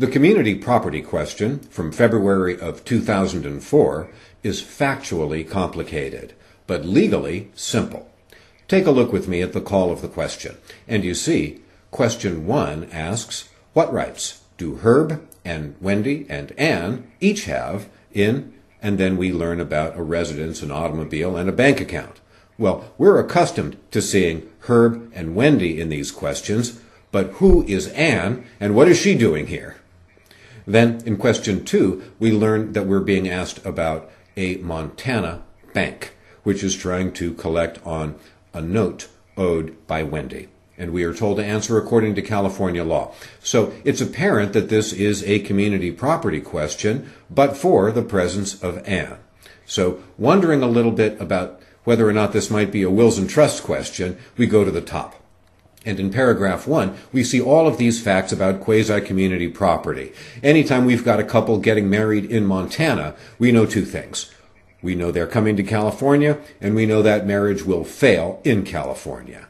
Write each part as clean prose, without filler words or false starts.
The community property question from February of 2004 is factually complicated, but legally simple. Take a look with me at the call of the question, and you see, question 1 asks, what rights do Herb and Wendy and Ann each have in, and then we learn about a residence, an automobile, and a bank account. Well, we're accustomed to seeing Herb and Wendy in these questions, but who is Ann, and what is she doing here? Then, in question 2, we learn that we're being asked about a Montana bank, which is trying to collect on a note owed by Wendy. And we are told to answer according to California law. So it's apparent that this is a community property question, but for the presence of Ann. So, wondering a little bit about whether or not this might be a wills and trusts question, we go to the top. And in paragraph 1, we see all of these facts about quasi-community property. Anytime we've got a couple getting married in Montana, we know two things. We know they're coming to California, and we know that marriage will fail in California.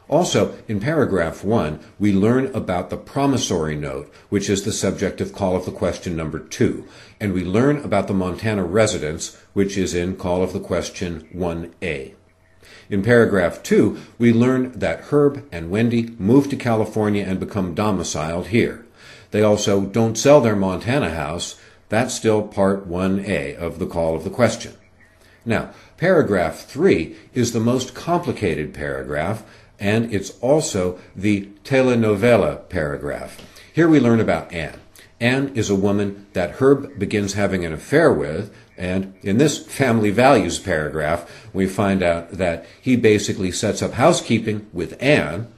Also, in paragraph 1, we learn about the promissory note, which is the subject of call of the question number 2. And we learn about the Montana residence, which is in call of the question 1A. In paragraph 2, we learn that Herb and Wendy move to California and become domiciled here. They also don't sell their Montana house. That's still part 1A of the call of the question. Now, paragraph 3 is the most complicated paragraph, and it's also the telenovela paragraph. Here we learn about Ann. Ann is a woman that Herb begins having an affair with, and in this family values paragraph, we find out that he basically sets up housekeeping with Ann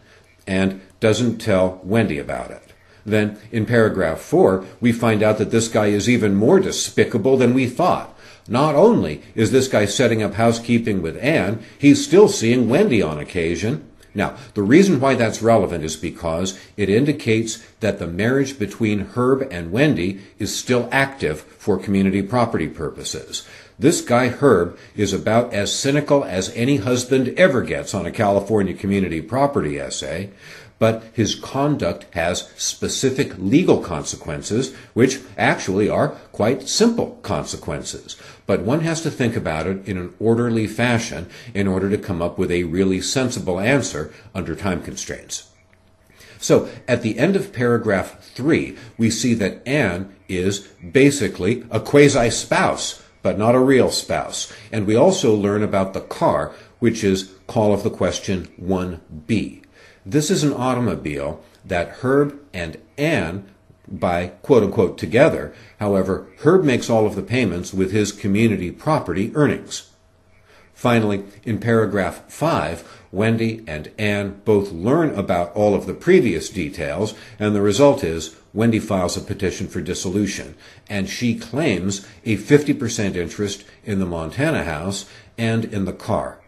and doesn't tell Wendy about it. Then, in paragraph 4, we find out that this guy is even more despicable than we thought. Not only is this guy setting up housekeeping with Ann, he's still seeing Wendy on occasion. Now, the reason why that's relevant is because it indicates that the marriage between Herb and Wendy is still active for community property purposes. This guy Herb is about as cynical as any husband ever gets on a California community property essay, but his conduct has specific legal consequences, which actually are quite simple consequences. But one has to think about it in an orderly fashion in order to come up with a really sensible answer under time constraints. So, at the end of paragraph 3, we see that Ann is basically a quasi-spouse, but not a real spouse. And we also learn about the car, which is call of the question 1B. This is an automobile that Herb and Ann buy, quote-unquote, together. However, Herb makes all of the payments with his community property earnings. Finally, in paragraph 5, Wendy and Ann both learn about all of the previous details, and the result is Wendy files a petition for dissolution, and she claims a 50% interest in the Montana house and in the car.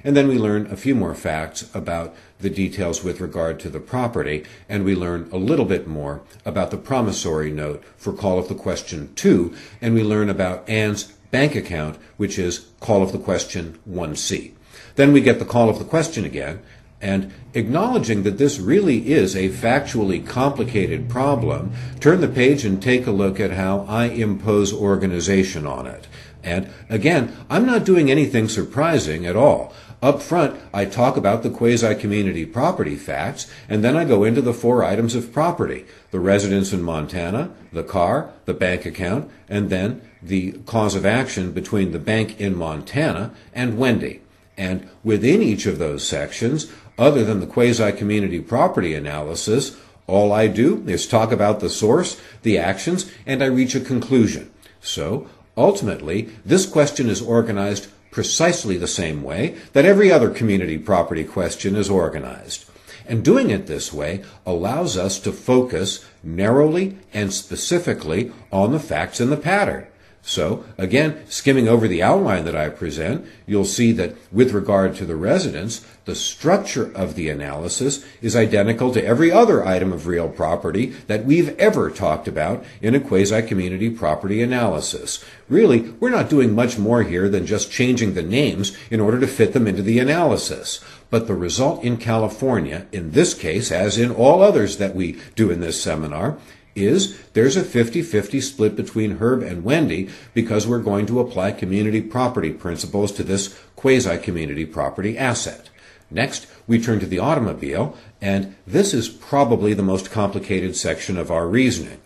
And then we learn a few more facts about the details with regard to the property, and we learn a little bit more about the promissory note for call of the question 2, and we learn about Ann's bank account, which is call of the question 1C. Then we get the call of the question again, and acknowledging that this really is a factually complicated problem, turn the page and take a look at how I impose organization on it. And again, I'm not doing anything surprising at all. Up front, I talk about the quasi-community property facts, and then I go into the 4 items of property: the residence in Montana, the car, the bank account, and then the cause of action between the bank in Montana and Wendy. And within each of those sections, other than the quasi-community property analysis, all I do is talk about the source, the actions, and I reach a conclusion. So, ultimately, this question is organized precisely the same way that every other community property question is organized. And doing it this way allows us to focus narrowly and specifically on the facts in the pattern. So, again, skimming over the outline that I present, you'll see that with regard to the residence, the structure of the analysis is identical to every other item of real property that we've ever talked about in a quasi-community property analysis. Really, we're not doing much more here than just changing the names in order to fit them into the analysis. But the result in California, in this case, as in all others that we do in this seminar, is there's a 50-50 split between Herb and Wendy because we're going to apply community property principles to this quasi-community property asset. Next, we turn to the automobile, and this is probably the most complicated section of our reasoning.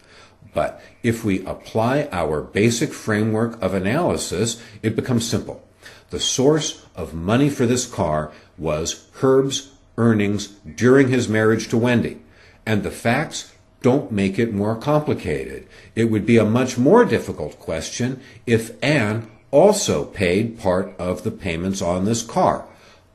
But if we apply our basic framework of analysis, it becomes simple. The source of money for this car was Herb's earnings during his marriage to Wendy, and the facts don't make it more complicated. It would be a much more difficult question if Anne also paid part of the payments on this car,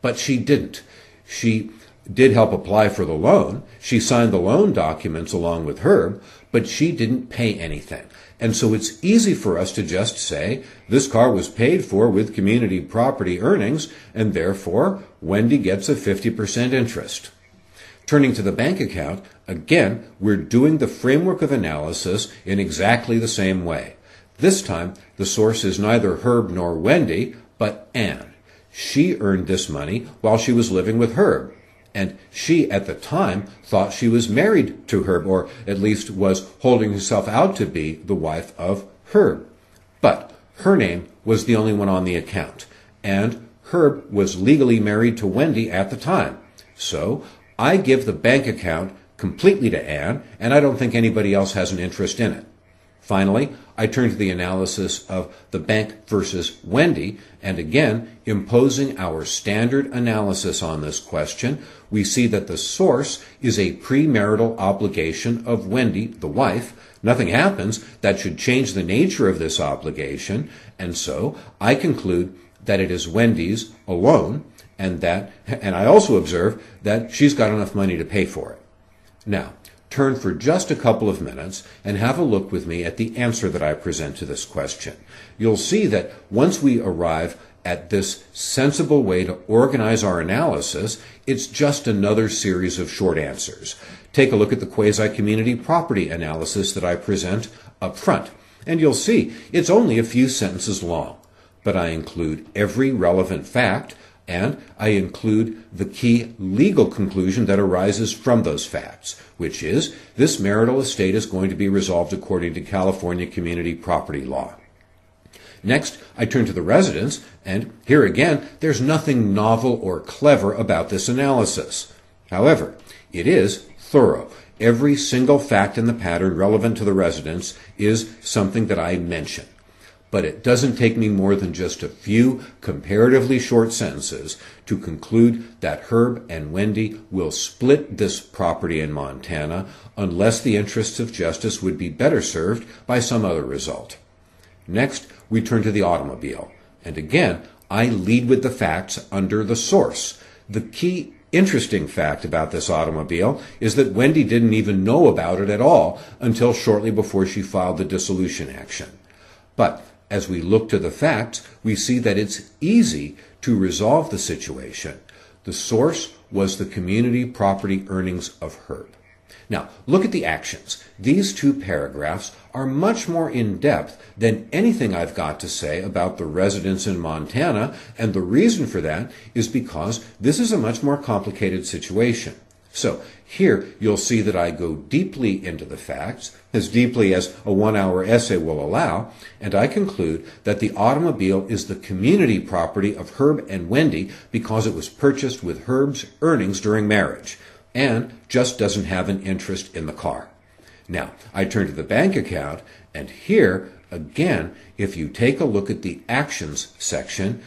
but she didn't. She did help apply for the loan. She signed the loan documents along with Herb, but she didn't pay anything. And so it's easy for us to just say, this car was paid for with community property earnings, and therefore Wendy gets a 50% interest. Turning to the bank account, again, we're doing the framework of analysis in exactly the same way. This time, the source is neither Herb nor Wendy, but Anne. She earned this money while she was living with Herb. And she, at the time, thought she was married to Herb, or at least was holding herself out to be the wife of Herb. But her name was the only one on the account, and Herb was legally married to Wendy at the time. So I give the bank account completely to Anne, and I don't think anybody else has an interest in it. Finally, I turn to the analysis of the bank versus Wendy, and again, imposing our standard analysis on this question, we see that the source is a premarital obligation of Wendy, the wife. Nothing happens that should change the nature of this obligation, and so I conclude that it is Wendy's alone, and I also observe that she's got enough money to pay for it. Now, turn for just a couple of minutes and have a look with me at the answer that I present to this question. You'll see that once we arrive at this sensible way to organize our analysis, it's just another series of short answers. Take a look at the quasi-community property analysis that I present up front, and you'll see it's only a few sentences long, but I include every relevant fact, and I include the key legal conclusion that arises from those facts, which is this marital estate is going to be resolved according to California community property law. Next, I turn to the residence, and here again, there's nothing novel or clever about this analysis. However, it is thorough. Every single fact in the pattern relevant to the residence is something that I mention. But it doesn't take me more than just a few comparatively short sentences to conclude that Herb and Wendy will split this property in Montana unless the interests of justice would be better served by some other result. Next, we turn to the automobile. And again, I lead with the facts under the source. The key interesting fact about this automobile is that Wendy didn't even know about it at all until shortly before she filed the dissolution action. But as we look to the facts, we see that it's easy to resolve the situation. The source was the community property earnings of Herb. Now, look at the actions. These two paragraphs are much more in-depth than anything I've got to say about the residence in Montana, and the reason for that is because this is a much more complicated situation. So here you'll see that I go deeply into the facts, as deeply as a one-hour essay will allow, and I conclude that the automobile is the community property of Herb and Wendy because it was purchased with Herb's earnings during marriage, and just doesn't have an interest in the car. Now, I turn to the bank account, and here, again, if you take a look at the actions section,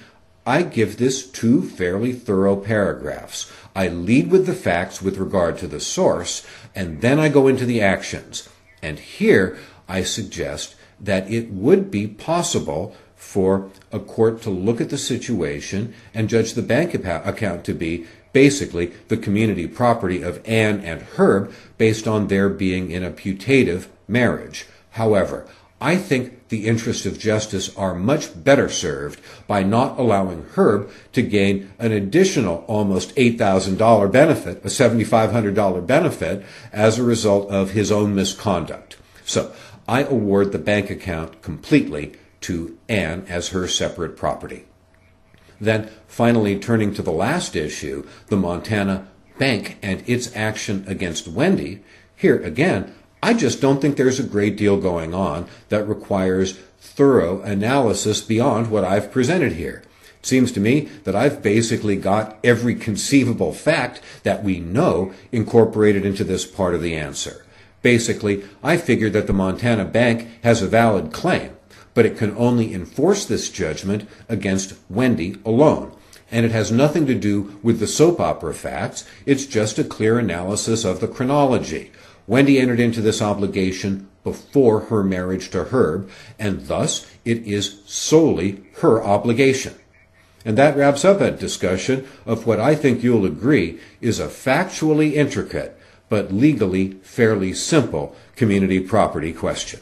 I give this two fairly thorough paragraphs. I lead with the facts with regard to the source, and then I go into the actions. And here I suggest that it would be possible for a court to look at the situation and judge the bank account to be basically the community property of Anne and Herb based on their being in a putative marriage. However, I think the interests of justice are much better served by not allowing Herb to gain an additional almost $8,000 benefit, a $7,500 benefit, as a result of his own misconduct. So I award the bank account completely to Anne as her separate property. Then, finally, turning to the last issue, the Montana Bank and its action against Wendy, here again, I just don't think there's a great deal going on that requires thorough analysis beyond what I've presented here. It seems to me that I've basically got every conceivable fact that we know incorporated into this part of the answer. Basically, I figured that the Montana Bank has a valid claim, but it can only enforce this judgment against Wendy alone. And it has nothing to do with the soap opera facts. It's just a clear analysis of the chronology. Wendy entered into this obligation before her marriage to Herb, and thus it is solely her obligation. And that wraps up a discussion of what I think you'll agree is a factually intricate but legally fairly simple community property question.